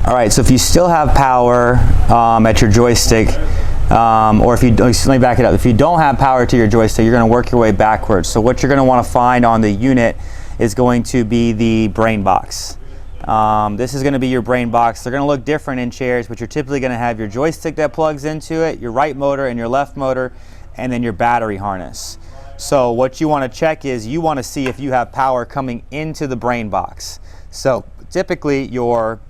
All right, so if you still have power at your joystick, or if you, let me back it up. If you don't have power to your joystick, you're going to work your way backwards. So what you're going to want to find on the unit is going to be the brain box. This is going to be your brain box. They're going to look different in chairs, but you're typically going to have your joystick that plugs into it, your right motor and your left motor, and then your battery harness. So what you want to check is you want to see if you have power coming into the brain box. So typically your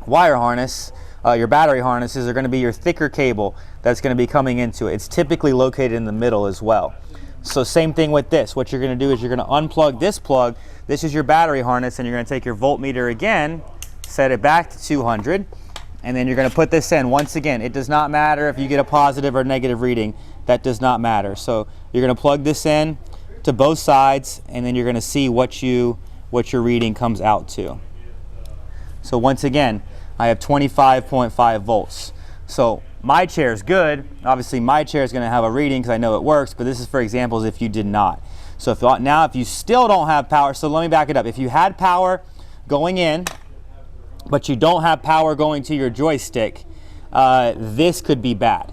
wire harness, your battery harnesses are going to be your thicker cable that's going to be coming into it. It's typically located in the middle as well. So same thing with this. What you're going to do is you're going to unplug this plug. This is your battery harness, and you're going to take your voltmeter again, set it back to 200, and then you're going to put this in. Once again, it does not matter if you get a positive or negative reading. That does not matter. So you're going to plug this in to both sides, and then you're going to see what your reading comes out to. So once again, I have 25.5 volts. So my chair is good. Obviously my chair is going to have a reading because I know it works, but this is for examples if you did not. So if you still don't have power, so let me back it up. If you had power going in, but you don't have power going to your joystick, this could be bad.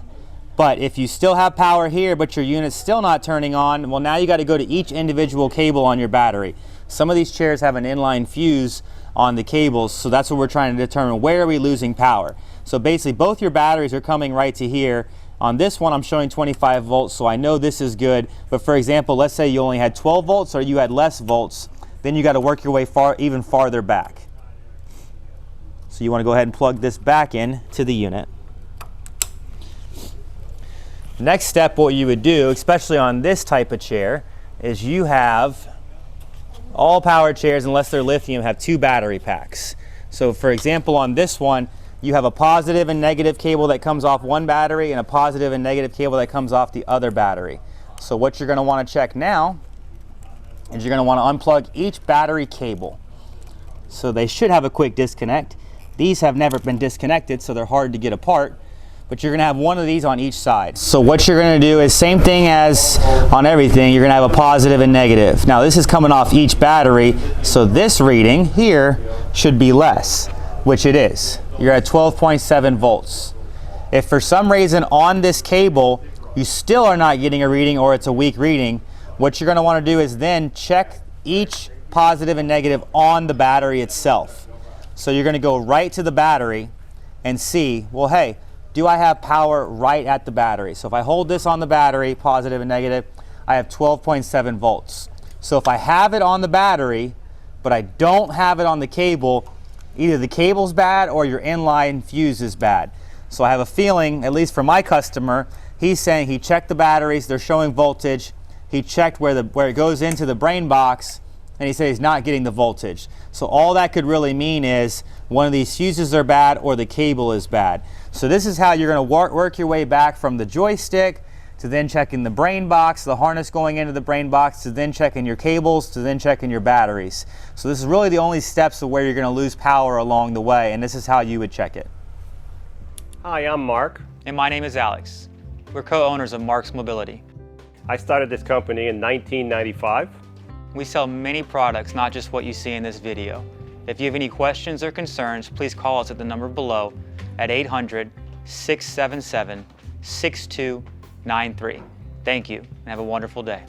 But if you still have power here, but your unit's still not turning on, well, now you got to go to each individual cable on your battery. Some of these chairs have an inline fuse on the cables, so that's what we're trying to determine. Where are we losing power? So basically both your batteries are coming right to here. On this one I'm showing 25 volts, so I know this is good. But for example, let's say you only had 12 volts or you had less volts, then you got to work your way even farther back. So you want to go ahead and plug this back in to the unit. Next step, what you would do, especially on this type of chair, is you have all power chairs, unless they're lithium, have two battery packs. So for example, on this one, you have a positive and negative cable that comes off one battery and a positive and negative cable that comes off the other battery. So what you're going to want to check now is you're going to want to unplug each battery cable. So they should have a quick disconnect. These have never been disconnected, so they're hard to get apart. But you're going to have one of these on each side. So what you're going to do is same thing as on everything. You're going to have a positive and negative. Now this is coming off each battery, so this reading here should be less, which it is. You're at 12.7 volts. If for some reason on this cable you still are not getting a reading or it's a weak reading, what you're going to want to do is then check each positive and negative on the battery itself. So you're going to go right to the battery and see, well, hey, do I have power right at the battery? So if I hold this on the battery, positive and negative, I have 12.7 volts. So if I have it on the battery, but I don't have it on the cable, either the cable's bad or your inline fuse is bad. So I have a feeling, at least for my customer, he's saying he checked the batteries, they're showing voltage, he checked where it goes into the brain box, and he said he's not getting the voltage. So all that could really mean is one of these fuses are bad or the cable is bad. So this is how you're going to work your way back from the joystick to then checking the brain box, the harness going into the brain box, to then checking your cables, to then checking your batteries. So this is really the only steps of where you're going to lose power along the way, and this is how you would check it. Hi, I'm Mark. And my name is Alex. We're co-owners of Marc's Mobility. I started this company in 1995. We sell many products, not just what you see in this video. If you have any questions or concerns, please call us at the number below at 800-677-6293. Thank you, and have a wonderful day.